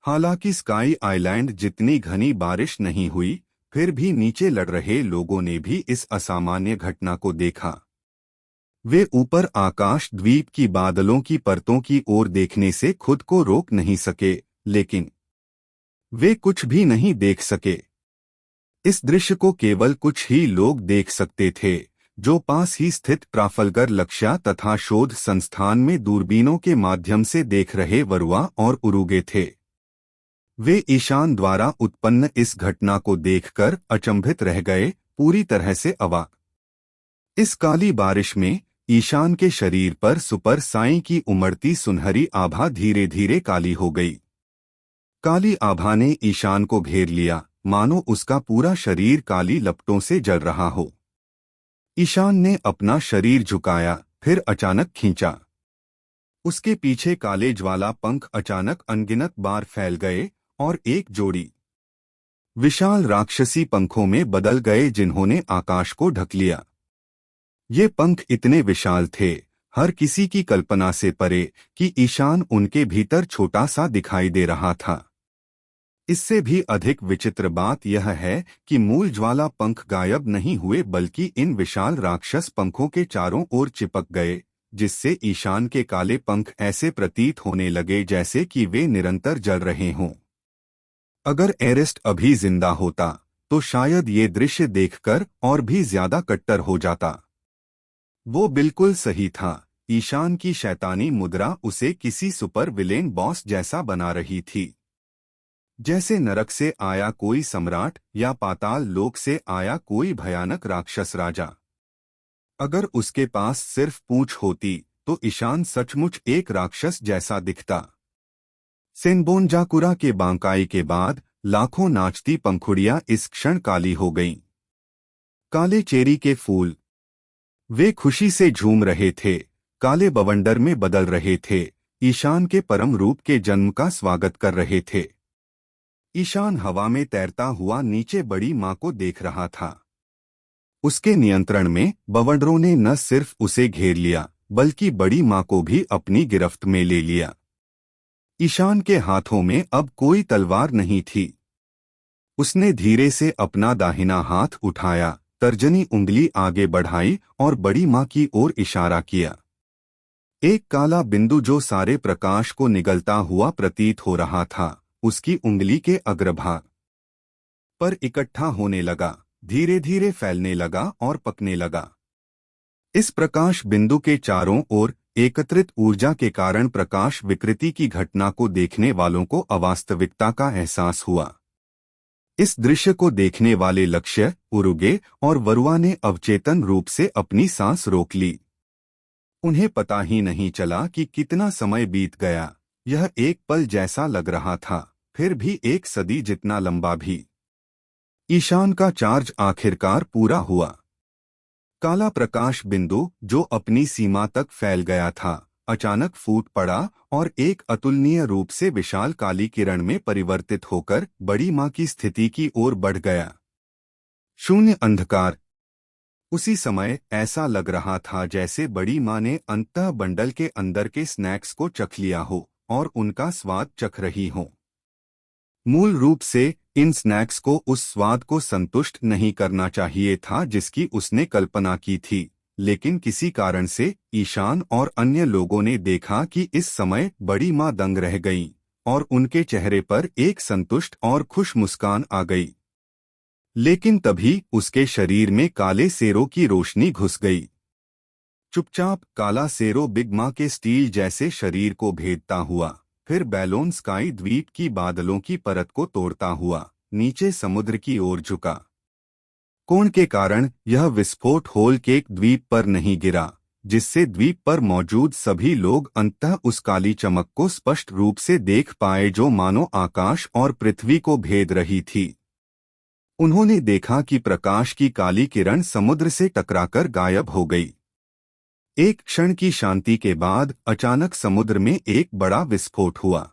हालांकि स्काई आइलैंड जितनी घनी बारिश नहीं हुई, फिर भी नीचे लड़ रहे लोगों ने भी इस असामान्य घटना को देखा। वे ऊपर आकाश द्वीप की बादलों की परतों की ओर देखने से खुद को रोक नहीं सके, लेकिन वे कुछ भी नहीं देख सके। इस दृश्य को केवल कुछ ही लोग देख सकते थे, जो पास ही स्थित ट्राफल्गर लक्ष्या तथा शोध संस्थान में दूरबीनों के माध्यम से देख रहे वरुआ और उरुगे थे। वे ईशान द्वारा उत्पन्न इस घटना को देखकर अचंभित रह गए, पूरी तरह से अवाक। इस काली बारिश में ईशान के शरीर पर सुपर साई की उमड़ती सुनहरी आभा धीरे धीरे काली हो गई। काली आभा ने ईशान को घेर लिया, मानो उसका पूरा शरीर काली लपटों से जल रहा हो। ईशान ने अपना शरीर झुकाया, फिर अचानक खींचा। उसके पीछे काले ज्वाला पंख अचानक अनगिनत बार फैल गए और एक जोड़ी विशाल राक्षसी पंखों में बदल गए, जिन्होंने आकाश को ढक लिया। ये पंख इतने विशाल थे, हर किसी की कल्पना से परे, कि ईशान उनके भीतर छोटा सा दिखाई दे रहा था। इससे भी अधिक विचित्र बात यह है कि मूल ज्वाला पंख गायब नहीं हुए, बल्कि इन विशाल राक्षस पंखों के चारों ओर चिपक गए, जिससे ईशान के काले पंख ऐसे प्रतीत होने लगे जैसे कि वे निरंतर जल रहे हों। अगर एरेस्ट अभी जिंदा होता तो शायद ये दृश्य देखकर और भी ज्यादा कट्टर हो जाता। वो बिल्कुल सही था। ईशान की शैतानी मुद्रा उसे किसी सुपर विलेन बॉस जैसा बना रही थी, जैसे नरक से आया कोई सम्राट या पाताल लोक से आया कोई भयानक राक्षस राजा। अगर उसके पास सिर्फ पूंछ होती तो ईशान सचमुच एक राक्षस जैसा दिखता। सेनबोनजाकुरा के बांकाई के बाद लाखों नाचती पंखुड़ियां इस क्षण काली हो गईं। काले चेरी के फूल, वे खुशी से झूम रहे थे, काले बवंडर में बदल रहे थे, ईशान के परम रूप के जन्म का स्वागत कर रहे थे। ईशान हवा में तैरता हुआ नीचे बड़ी माँ को देख रहा था। उसके नियंत्रण में बवंडरों ने न सिर्फ उसे घेर लिया, बल्कि बड़ी माँ को भी अपनी गिरफ्त में ले लिया। ईशान के हाथों में अब कोई तलवार नहीं थी। उसने धीरे से अपना दाहिना हाथ उठाया, तर्जनी उंगली आगे बढ़ाई और बड़ी माँ की ओर इशारा किया। एक काला बिंदु जो सारे प्रकाश को निगलता हुआ प्रतीत हो रहा था, उसकी उंगली के अग्रभाग पर इकट्ठा होने लगा, धीरे धीरे फैलने लगा और पकने लगा। इस प्रकाश बिंदु के चारों ओर एकत्रित ऊर्जा के कारण प्रकाश विकृति की घटना को देखने वालों को अवास्तविकता का एहसास हुआ। इस दृश्य को देखने वाले लक्ष्य, उरुगे और वरुआ ने अवचेतन रूप से अपनी सांस रोक ली। उन्हें पता ही नहीं चला कि कितना समय बीत गया। यह एक पल जैसा लग रहा था, फिर भी एक सदी जितना लंबा भी। ईशान का चार्ज आखिरकार पूरा हुआ। काला प्रकाश बिंदु, जो अपनी सीमा तक फैल गया था, अचानक फूट पड़ा और एक अतुलनीय रूप से विशाल काली किरण में परिवर्तित होकर बड़ी मां की स्थिति की ओर बढ़ गया। शून्य अंधकार। उसी समय ऐसा लग रहा था जैसे बड़ी मां ने अंतः बंडल के अंदर के स्नैक्स को चख लिया हो और उनका स्वाद चख रही हो। मूल रूप से इन स्नैक्स को उस स्वाद को संतुष्ट नहीं करना चाहिए था जिसकी उसने कल्पना की थी, लेकिन किसी कारण से ईशान और अन्य लोगों ने देखा कि इस समय बड़ी मां दंग रह गईं और उनके चेहरे पर एक संतुष्ट और खुश मुस्कान आ गई। लेकिन तभी उसके शरीर में काले सेरों की रोशनी घुस गई। चुपचाप काला सेरो बिग मां के स्टील जैसे शरीर को भेदता हुआ, फिर बैलोन स्काई द्वीप की बादलों की परत को तोड़ता हुआ नीचे समुद्र की ओर झुका। कोण के कारण यह विस्फोट होल केक द्वीप पर नहीं गिरा, जिससे द्वीप पर मौजूद सभी लोग अंततः उस काली चमक को स्पष्ट रूप से देख पाए जो मानो आकाश और पृथ्वी को भेद रही थी। उन्होंने देखा कि प्रकाश की काली किरण समुद्र से टकराकर गायब हो गई। एक क्षण की शांति के बाद अचानक समुद्र में एक बड़ा विस्फोट हुआ।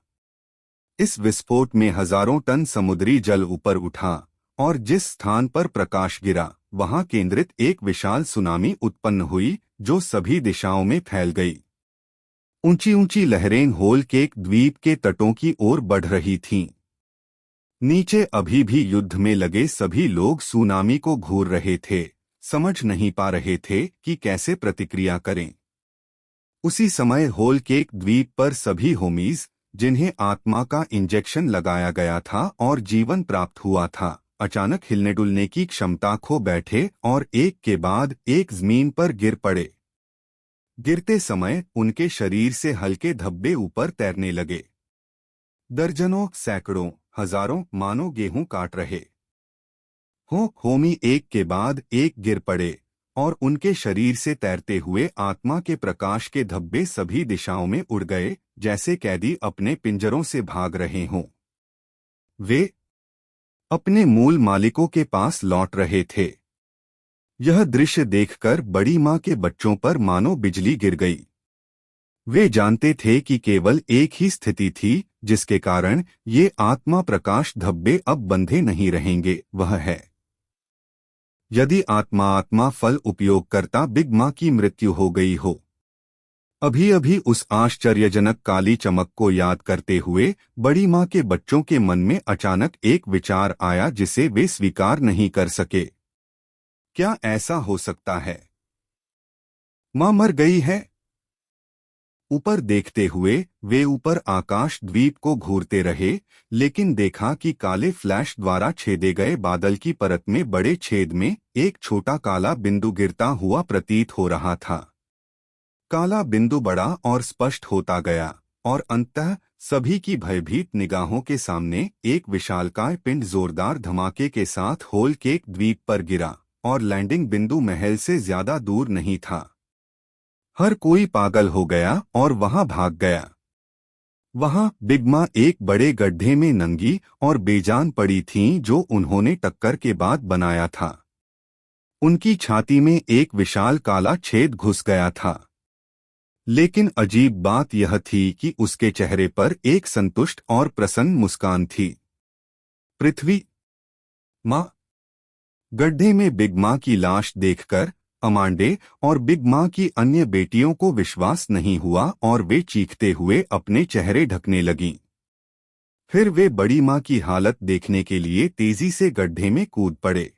इस विस्फोट में हजारों टन समुद्री जल ऊपर उठा और जिस स्थान पर प्रकाश गिरा वहां केंद्रित एक विशाल सुनामी उत्पन्न हुई जो सभी दिशाओं में फैल गई। ऊंची ऊंची लहरें होल केक द्वीप के तटों की ओर बढ़ रही थीं। नीचे अभी भी युद्ध में लगे सभी लोग सुनामी को घूर रहे थे, समझ नहीं पा रहे थे कि कैसे प्रतिक्रिया करें। उसी समय होल केक द्वीप पर सभी होमीज, जिन्हें आत्मा का इंजेक्शन लगाया गया था और जीवन प्राप्त हुआ था, अचानक हिलने डुलने की क्षमता खो बैठे और एक के बाद एक जमीन पर गिर पड़े। गिरते समय उनके शरीर से हल्के धब्बे ऊपर तैरने लगे। दर्जनों, सैकड़ों, हजारों मानो गेहूं काट रहे होमी एक के बाद एक गिर पड़े और उनके शरीर से तैरते हुए आत्मा के प्रकाश के धब्बे सभी दिशाओं में उड़ गए, जैसे कैदी अपने पिंजरों से भाग रहे हों। वे अपने मूल मालिकों के पास लौट रहे थे। यह दृश्य देखकर बड़ी मां के बच्चों पर मानो बिजली गिर गई। वे जानते थे कि केवल एक ही स्थिति थी जिसके कारण ये आत्मा प्रकाश धब्बे अब बंधे नहीं रहेंगे, वह है यदि आत्मा फल उपयोगकर्ता बिग मां की मृत्यु हो गई हो। अभी अभी उस आश्चर्यजनक काली चमक को याद करते हुए बड़ी मां के बच्चों के मन में अचानक एक विचार आया जिसे वे स्वीकार नहीं कर सके। क्या ऐसा हो सकता है? मां मर गई है? ऊपर देखते हुए वे ऊपर आकाश द्वीप को घूरते रहे, लेकिन देखा कि काले फ्लैश द्वारा छेदे गए बादल की परत में बड़े छेद में एक छोटा काला बिंदु गिरता हुआ प्रतीत हो रहा था। काला बिंदु बड़ा और स्पष्ट होता गया और अंततः सभी की भयभीत निगाहों के सामने एक विशालकाय पिंड जोरदार धमाके के साथ होल केक द्वीप पर गिरा और लैंडिंग बिंदु महल से ज्यादा दूर नहीं था। हर कोई पागल हो गया और वहां भाग गया। वहां बिग मां एक बड़े गड्ढे में नंगी और बेजान पड़ी थीं जो उन्होंने टक्कर के बाद बनाया था। उनकी छाती में एक विशाल काला छेद घुस गया था। लेकिन अजीब बात यह थी कि उसके चेहरे पर एक संतुष्ट और प्रसन्न मुस्कान थी। पृथ्वी मां। गड्ढे में बिग मां की लाश देखकर अमांडे और बिग मां की अन्य बेटियों को विश्वास नहीं हुआ और वे चीखते हुए अपने चेहरे ढकने लगीं। फिर वे बड़ी मां की हालत देखने के लिए तेजी से गड्ढे में कूद पड़े।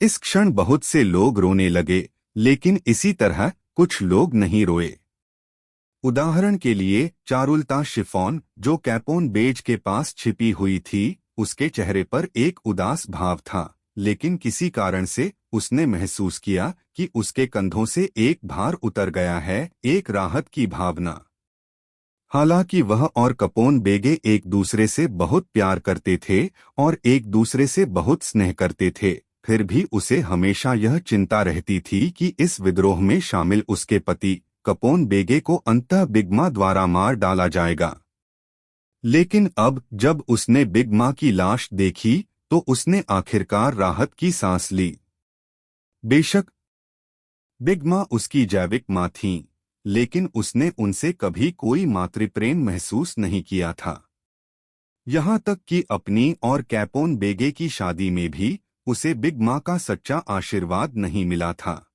इस क्षण बहुत से लोग रोने लगे, लेकिन इसी तरह कुछ लोग नहीं रोए। उदाहरण के लिए चारुलता शिफॉन, जो कैपोन बेज के पास छिपी हुई थी, उसके चेहरे पर एक उदास भाव था, लेकिन किसी कारण से उसने महसूस किया कि उसके कंधों से एक भार उतर गया है, एक राहत की भावना। हालांकि वह और कपोन बेगे एक दूसरे से बहुत प्यार करते थे और एक दूसरे से बहुत स्नेह करते थे, फिर भी उसे हमेशा यह चिंता रहती थी कि इस विद्रोह में शामिल उसके पति कपोन बेगे को अंततः बिग-मा द्वारा मार डाला जाएगा। लेकिन अब जब उसने बिग-मा की लाश देखी तो उसने आखिरकार राहत की सांस ली। बेशक बिग-मा उसकी जैविक मां थीं, लेकिन उसने उनसे कभी कोई मातृप्रेम महसूस नहीं किया था। यहाँ तक कि अपनी और कैपोन बेगे की शादी में भी उसे बिग-मा का सच्चा आशीर्वाद नहीं मिला था।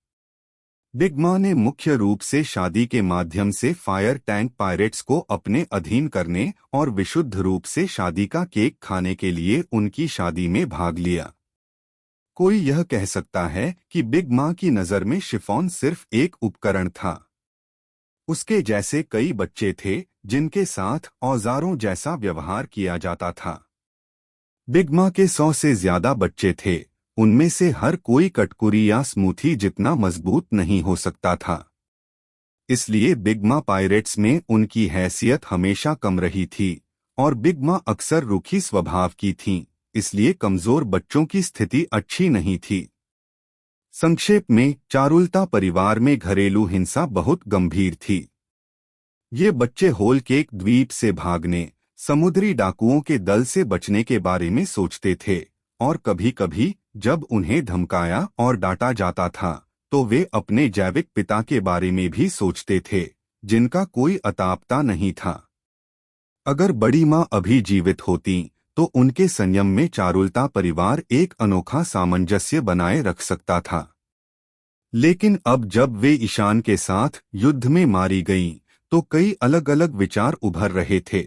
बिग-मा ने मुख्य रूप से शादी के माध्यम से फायर टैंक पायरेट्स को अपने अधीन करने और विशुद्ध रूप से शादी का केक खाने के लिए उनकी शादी में भाग लिया। कोई यह कह सकता है कि बिग-मा की नज़र में शिफॉन सिर्फ एक उपकरण था। उसके जैसे कई बच्चे थे जिनके साथ औजारों जैसा व्यवहार किया जाता था। बिग-मा के 100 से ज्यादा बच्चे थे, उनमें से हर कोई कटकुरी या स्मूथी जितना मजबूत नहीं हो सकता था। इसलिए बिग-मा पायरेट्स में उनकी हैसियत हमेशा कम रही थी और बिग-मा अक्सर रूखी स्वभाव की थीं, इसलिए कमजोर बच्चों की स्थिति अच्छी नहीं थी। संक्षेप में, चारुलता परिवार में घरेलू हिंसा बहुत गंभीर थी। ये बच्चे होल केक द्वीप से भागने, समुद्री डाकुओं के दल से बचने के बारे में सोचते थे और कभी-कभी जब उन्हें धमकाया और डांटा जाता था तो वे अपने जैविक पिता के बारे में भी सोचते थे, जिनका कोई अतापता नहीं था। अगर बड़ी माँ अभी जीवित होती तो उनके संयम में चारुलता परिवार एक अनोखा सामंजस्य बनाए रख सकता था। लेकिन अब जब वे ईशान के साथ युद्ध में मारी गईं, तो कई अलग अलग विचार उभर रहे थे।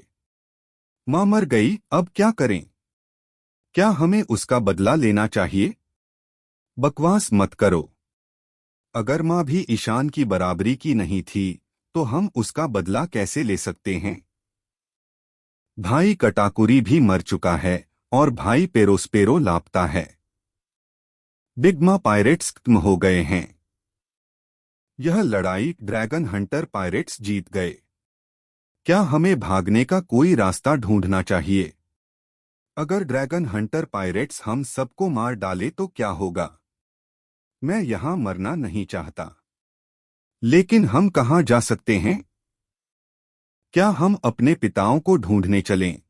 माँ मर गई, अब क्या करें? क्या हमें उसका बदला लेना चाहिए? बकवास मत करो। अगर माँ भी ईशान की बराबरी की नहीं थी, तो हम उसका बदला कैसे ले सकते हैं? भाई कटाकुरी भी मर चुका है और भाई पेरोस्पेरो लापता है। बिग-मा पायरेट्स खत्म हो गए हैं। यह लड़ाई ड्रैगन हंटर पायरेट्स जीत गए। क्या हमें भागने का कोई रास्ता ढूंढना चाहिए? अगर ड्रैगन हंटर पायरेट्स हम सबको मार डाले तो क्या होगा? मैं यहां मरना नहीं चाहता। लेकिन हम कहां जा सकते हैं? क्या हम अपने पिताओं को ढूंढने चलें?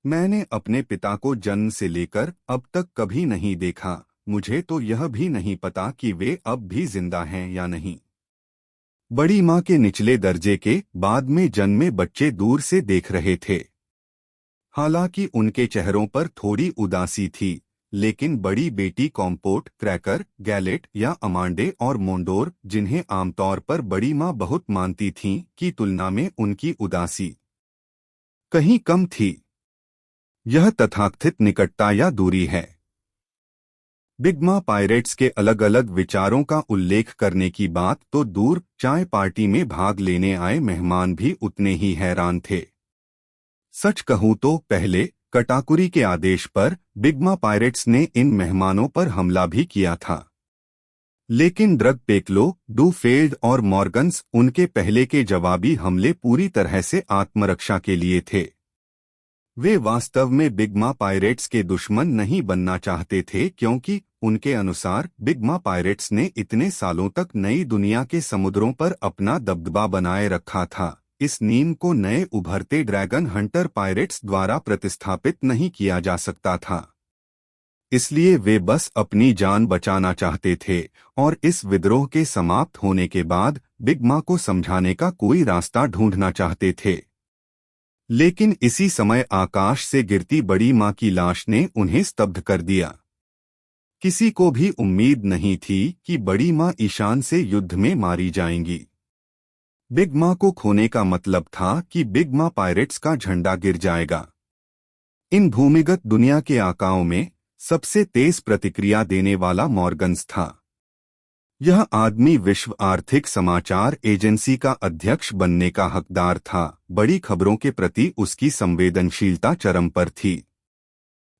मैंने अपने पिता को जन्म से लेकर अब तक कभी नहीं देखा, मुझे तो यह भी नहीं पता कि वे अब भी जिंदा हैं या नहीं। बड़ी माँ के निचले दर्जे के बाद में जन्मे बच्चे दूर से देख रहे थे। हालांकि उनके चेहरों पर थोड़ी उदासी थी, लेकिन बड़ी बेटी कॉम्पोट, क्रैकर, गैलेट या अमांडे और मोंडोर, जिन्हें आमतौर पर बड़ी माँ बहुत मानती थीं, की तुलना में उनकी उदासी कहीं कम थी। यह तथाकथित निकटता या दूरी है। बिग-मा पायरेट्स के अलग अलग विचारों का उल्लेख करने की बात तो दूर, चाय पार्टी में भाग लेने आए मेहमान भी उतने ही हैरान थे। सच कहूं तो पहले कटाकुरी के आदेश पर बिग-मा पायरेट्स ने इन मेहमानों पर हमला भी किया था। लेकिन ड्रग पेक्लो, डूफेल्ड और मॉर्गन्स उनके पहले के जवाबी हमले पूरी तरह से आत्मरक्षा के लिए थे। वे वास्तव में बिग-मा पायरेट्स के दुश्मन नहीं बनना चाहते थे, क्योंकि उनके अनुसार बिग-मा पायरेट्स ने इतने सालों तक नई दुनिया के समुद्रों पर अपना दबदबा बनाए रखा था। इस नीम को नए उभरते ड्रैगन हंटर पायरेट्स द्वारा प्रतिस्थापित नहीं किया जा सकता था। इसलिए वे बस अपनी जान बचाना चाहते थे और इस विद्रोह के समाप्त होने के बाद बिग-मा को समझाने का कोई रास्ता ढूंढना चाहते थे। लेकिन इसी समय आकाश से गिरती बड़ी माँ की लाश ने उन्हें स्तब्ध कर दिया। किसी को भी उम्मीद नहीं थी कि बड़ी माँ ईशान से युद्ध में मारी जाएंगी। बिग-मा को खोने का मतलब था कि बिग-मा पायरेट्स का झंडा गिर जाएगा। इन भूमिगत दुनिया के आकाओं में सबसे तेज प्रतिक्रिया देने वाला मॉर्गन्स था। यह आदमी विश्व आर्थिक समाचार एजेंसी का अध्यक्ष बनने का हकदार था। बड़ी खबरों के प्रति उसकी संवेदनशीलता चरम पर थी।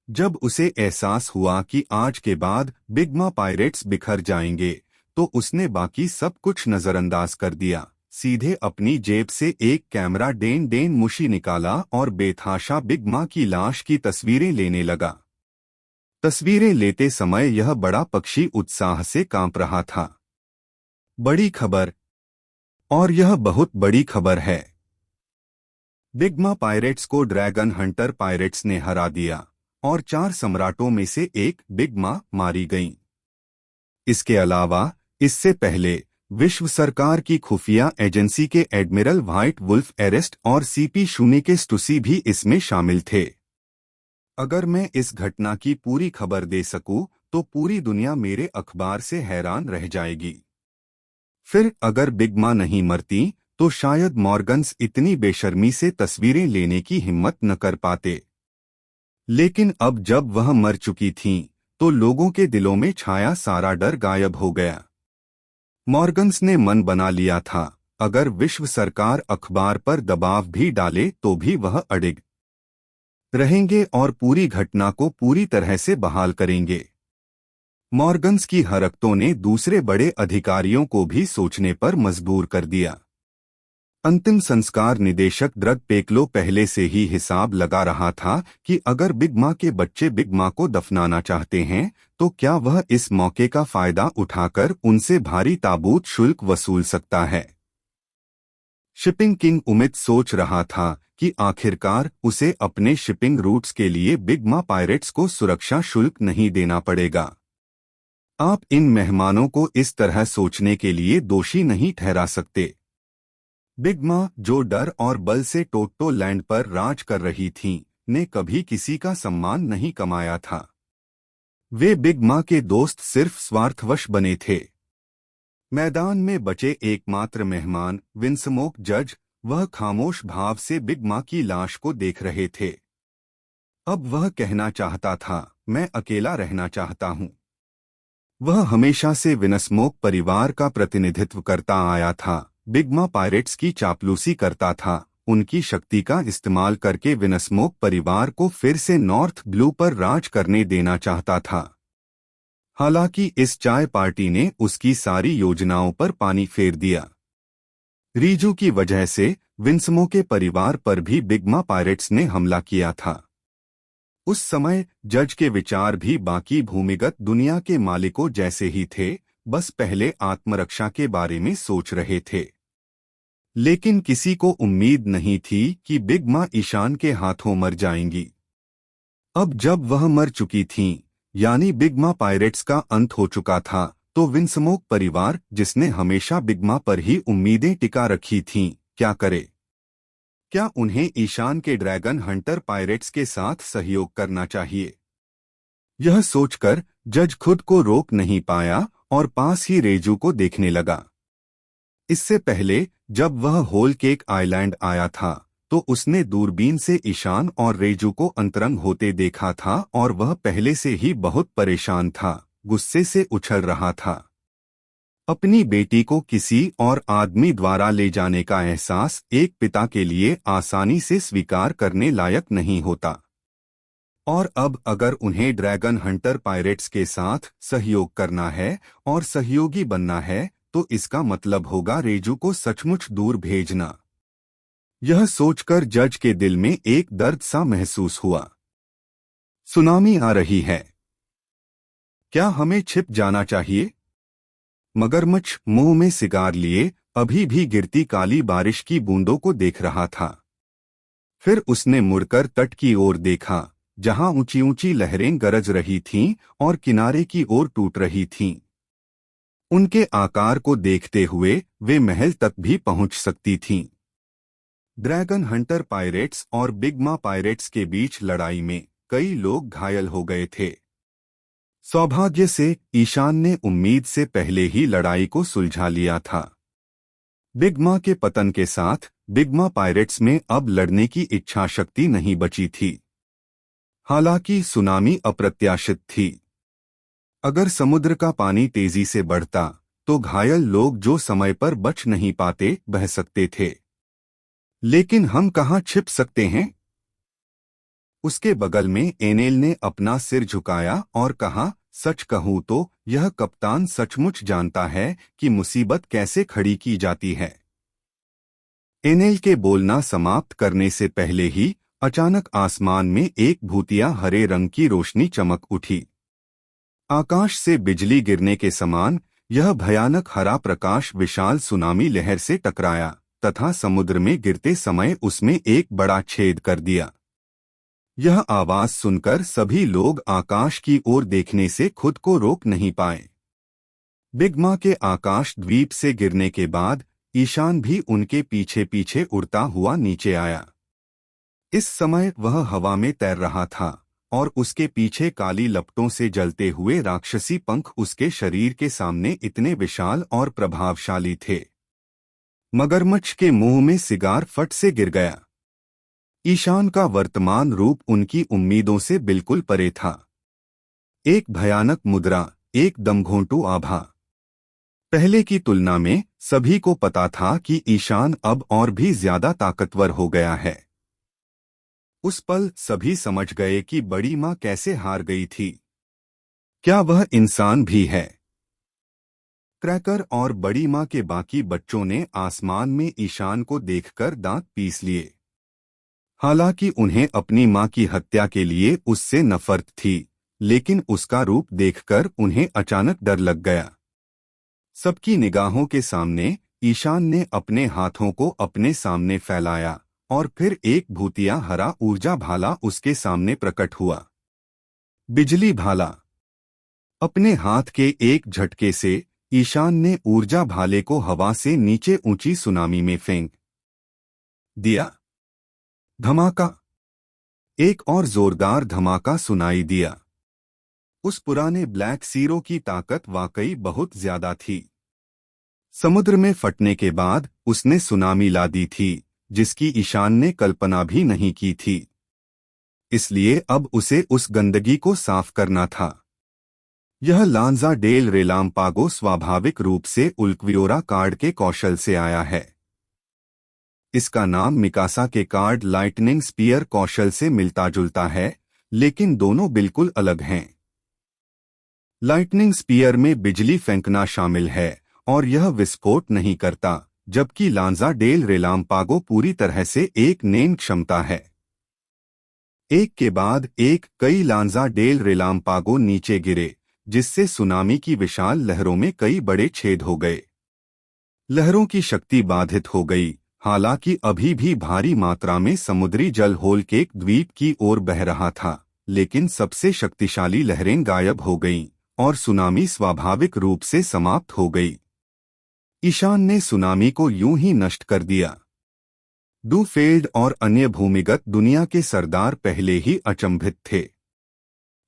जब उसे एहसास हुआ कि आज के बाद बिगमा पायरेट्स बिखर जाएंगे, तो उसने बाकी सब कुछ नजरअंदाज कर दिया। सीधे अपनी जेब से एक कैमरा डेन डेन मुशी निकाला और बेतहाशा बिगमा की लाश की तस्वीरें लेने लगा। तस्वीरें लेते समय यह बड़ा पक्षी उत्साह से कांप रहा था। बड़ी खबर, और यह बहुत बड़ी खबर है। बिगमा पायरेट्स को ड्रैगन हंटर पायरेट्स ने हरा दिया और 4 सम्राटों में से एक बिगमा मारी गईं। इसके अलावा इससे पहले विश्व सरकार की खुफिया एजेंसी के एडमिरल व्हाइट वुल्फ एरेस्ट और सीपी शूने के स्टूसी भी इसमें शामिल थे। अगर मैं इस घटना की पूरी खबर दे सकूं, तो पूरी दुनिया मेरे अखबार से हैरान रह जाएगी। फिर अगर बिगमा नहीं मरती, तो शायद मॉर्गन्स इतनी बेशर्मी से तस्वीरें लेने की हिम्मत न कर पाते। लेकिन अब जब वह मर चुकी थीं, तो लोगों के दिलों में छाया सारा डर गायब हो गया। मॉर्गन्स ने मन बना लिया था, अगर विश्व सरकार अखबार पर दबाव भी डाले तो भी वह अडिग रहेंगे और पूरी घटना को पूरी तरह से बहाल करेंगे। मॉर्गन्स की हरकतों ने दूसरे बड़े अधिकारियों को भी सोचने पर मजबूर कर दिया। अंतिम संस्कार निदेशक ड्रग पेकलो पहले से ही हिसाब लगा रहा था कि अगर बिगमा के बच्चे बिगमा को दफनाना चाहते हैं, तो क्या वह इस मौके का फायदा उठाकर उनसे भारी ताबूत शुल्क वसूल सकता है। शिपिंग किंग उमित सोच रहा था कि आखिरकार उसे अपने शिपिंग रूट्स के लिए बिगमा पायरेट्स को सुरक्षा शुल्क नहीं देना पड़ेगा। आप इन मेहमानों को इस तरह सोचने के लिए दोषी नहीं ठहरा सकते। बिगमा, जो डर और बल से टोट्टो लैंड पर राज कर रही थीं, ने कभी किसी का सम्मान नहीं कमाया था। वे बिगमा के दोस्त सिर्फ स्वार्थवश बने थे। मैदान में बचे एकमात्र मेहमान विंसमोक जज, वह खामोश भाव से बिगमा की लाश को देख रहे थे। अब वह कहना चाहता था, मैं अकेला रहना चाहता हूं। वह हमेशा से विनस्मोक परिवार का प्रतिनिधित्व करता आया था, बिगमा पायरेट्स की चापलूसी करता था, उनकी शक्ति का इस्तेमाल करके विनस्मोक परिवार को फिर से नॉर्थ ब्लू पर राज करने देना चाहता था। हालांकि इस चाय पार्टी ने उसकी सारी योजनाओं पर पानी फेर दिया। रीजू की वजह से विंसमो के परिवार पर भी बिगमा पायरेट्स ने हमला किया था। उस समय जज के विचार भी बाकी भूमिगत दुनिया के मालिकों जैसे ही थे, बस पहले आत्मरक्षा के बारे में सोच रहे थे। लेकिन किसी को उम्मीद नहीं थी कि बिगमा ईशान के हाथों मर जाएंगी। अब जब वह मर चुकी थीं, यानी बिगमा पायरेट्स का अंत हो चुका था, तो विंसमोक परिवार, जिसने हमेशा बिगमा पर ही उम्मीदें टिका रखी थीं, क्या करे? क्या उन्हें ईशान के ड्रैगन हंटर पायरेट्स के साथ सहयोग करना चाहिए? यह सोचकर जज खुद को रोक नहीं पाया और पास ही रेजू को देखने लगा। इससे पहले जब वह होल केक आइलैंड आया था, तो उसने दूरबीन से ईशान और रेजू को अंतरंग होते देखा था और वह पहले से ही बहुत परेशान था, गुस्से से उछल रहा था। अपनी बेटी को किसी और आदमी द्वारा ले जाने का एहसास एक पिता के लिए आसानी से स्वीकार करने लायक नहीं होता। और अब अगर उन्हें ड्रैगन हंटर पायरेट्स के साथ सहयोग करना है और सहयोगी बनना है, तो इसका मतलब होगा रेजू को सचमुच दूर भेजना। यह सोचकर जज के दिल में एक दर्द सा महसूस हुआ। सुनामी आ रही है। क्या हमें छिप जाना चाहिए? मगरमच्छ मुंह में सिगार लिए अभी भी गिरती काली बारिश की बूंदों को देख रहा था। फिर उसने मुड़कर तट की ओर देखा, जहां ऊंची ऊंची लहरें गरज रही थीं और किनारे की ओर टूट रही थीं। उनके आकार को देखते हुए वे महल तक भी पहुंच सकती थीं। ड्रैगन हंटर पायरेट्स और बिगमा पायरेट्स के बीच लड़ाई में कई लोग घायल हो गए थे। सौभाग्य से ईशान ने उम्मीद से पहले ही लड़ाई को सुलझा लिया था। बिगमा के पतन के साथ बिगमा पायरेट्स में अब लड़ने की इच्छा शक्ति नहीं बची थी। हालांकि सुनामी अप्रत्याशित थी। अगर समुद्र का पानी तेजी से बढ़ता, तो घायल लोग जो समय पर बच नहीं पाते बह सकते थे। लेकिन हम कहां छिप सकते हैं? उसके बगल में एनेल ने अपना सिर झुकाया और कहा, सच कहूँ तो यह कप्तान सचमुच जानता है कि मुसीबत कैसे खड़ी की जाती है। एनेल के बोलना समाप्त करने से पहले ही अचानक आसमान में एक भूतिया हरे रंग की रोशनी चमक उठी। आकाश से बिजली गिरने के समान यह भयानक हरा प्रकाश विशाल सुनामी लहर से टकराया तथा समुद्र में गिरते समय उसमें एक बड़ा छेद कर दिया। यह आवाज सुनकर सभी लोग आकाश की ओर देखने से खुद को रोक नहीं पाए। बिग माँ के आकाश द्वीप से गिरने के बाद ईशान भी उनके पीछे पीछे उड़ता हुआ नीचे आया। इस समय वह हवा में तैर रहा था और उसके पीछे काली लपटों से जलते हुए राक्षसी पंख उसके शरीर के सामने इतने विशाल और प्रभावशाली थे। मगरमच्छ के मुंह में सिगार फट से गिर गया। ईशान का वर्तमान रूप उनकी उम्मीदों से बिल्कुल परे था। एक भयानक मुद्रा, एक दमघोंटू आभा। पहले की तुलना में सभी को पता था कि ईशान अब और भी ज्यादा ताकतवर हो गया है। उस पल सभी समझ गए कि बड़ी माँ कैसे हार गई थी। क्या वह इंसान भी है? क्रैकर और बड़ी माँ के बाकी बच्चों ने आसमान में ईशान को देखकर दांत पीस लिए। हालांकि उन्हें अपनी माँ की हत्या के लिए उससे नफरत थी, लेकिन उसका रूप देखकर उन्हें अचानक डर लग गया। सबकी निगाहों के सामने ईशान ने अपने हाथों को अपने सामने फैलाया और फिर एक भूतिया हरा ऊर्जा भाला उसके सामने प्रकट हुआ। बिजली भाला। अपने हाथ के एक झटके से ईशान ने ऊर्जा भाले को हवा से नीचे ऊंची सुनामी में फेंक दिया। धमाका। एक और जोरदार धमाका सुनाई दिया। उस पुराने ब्लैक सीरो की ताकत वाकई बहुत ज्यादा थी। समुद्र में फटने के बाद उसने सुनामी ला दी थी जिसकी ईशान ने कल्पना भी नहीं की थी। इसलिए अब उसे उस गंदगी को साफ करना था। यह लांजा डेल रेलाम्पागो स्वाभाविक रूप से उल्क्वियोरा कार्ड के कौशल से आया है। इसका नाम मिकासा के कार्ड लाइटनिंग स्पीयर कौशल से मिलता जुलता है, लेकिन दोनों बिल्कुल अलग हैं। लाइटनिंग स्पीयर में बिजली फेंकना शामिल है और यह विस्फोट नहीं करता, जबकि लांजा डेल रेलाम्पागो पूरी तरह से एक नेम क्षमता है। एक के बाद एक कई लांजा डेल रेलाम्पागो नीचे गिरे, जिससे सुनामी की विशाल लहरों में कई बड़े छेद हो गए। लहरों की शक्ति बाधित हो गई। हालांकि अभी भी भारी मात्रा में समुद्री जल होलकेक द्वीप की ओर बह रहा था, लेकिन सबसे शक्तिशाली लहरें गायब हो गईं और सुनामी स्वाभाविक रूप से समाप्त हो गई। ईशान ने सुनामी को यूं ही नष्ट कर दिया। डूफेल्ड और अन्य भूमिगत दुनिया के सरदार पहले ही अचंभित थे।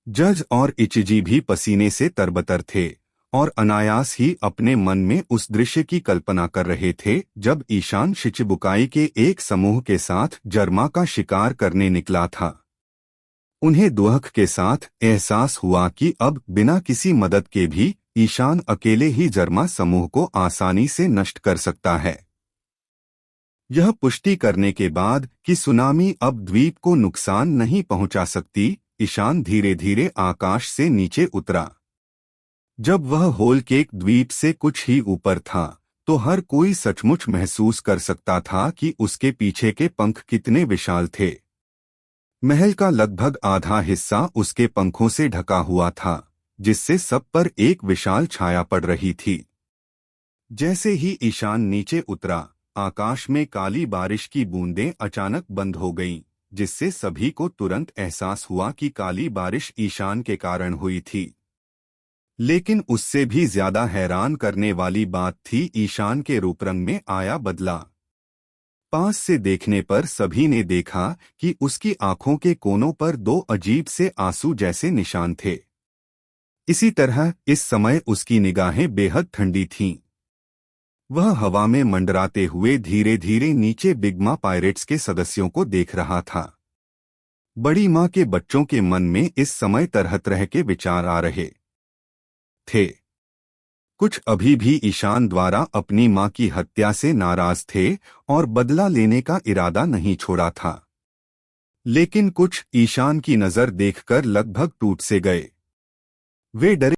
जज और इचिजी भी पसीने से तरबतर थे और अनायास ही अपने मन में उस दृश्य की कल्पना कर रहे थे जब ईशान शिचिबुकाई के एक समूह के साथ जर्मा का शिकार करने निकला था। उन्हें दुख के साथ एहसास हुआ कि अब बिना किसी मदद के भी ईशान अकेले ही जर्मा समूह को आसानी से नष्ट कर सकता है। यह पुष्टि करने के बाद कि सुनामी अब द्वीप को नुकसान नहीं पहुंचा सकती, ईशान धीरे धीरे आकाश से नीचे उतरा। जब वह होलकेक द्वीप से कुछ ही ऊपर था, तो हर कोई सचमुच महसूस कर सकता था कि उसके पीछे के पंख कितने विशाल थे। महल का लगभग आधा हिस्सा उसके पंखों से ढका हुआ था, जिससे सब पर एक विशाल छाया पड़ रही थी। जैसे ही ईशान नीचे उतरा, आकाश में काली बारिश की बूंदें अचानक बंद हो गईं, जिससे सभी को तुरंत एहसास हुआ कि काली बारिश ईशान के कारण हुई थी। लेकिन उससे भी ज्यादा हैरान करने वाली बात थी ईशान के रूपरंग में आया बदला। पास से देखने पर सभी ने देखा कि उसकी आंखों के कोनों पर दो अजीब से आंसू जैसे निशान थे। इसी तरह इस समय उसकी निगाहें बेहद ठंडी थीं। वह हवा में मंडराते हुए धीरे धीरे नीचे बिग माँ पायरेट्स के सदस्यों को देख रहा था। बड़ी माँ के बच्चों के मन में इस समय तरह तरह के विचार आ रहे थे। कुछ अभी भी ईशान द्वारा अपनी माँ की हत्या से नाराज थे और बदला लेने का इरादा नहीं छोड़ा था। लेकिन कुछ ईशान की नजर देखकर लगभग टूट से गए। वे डरे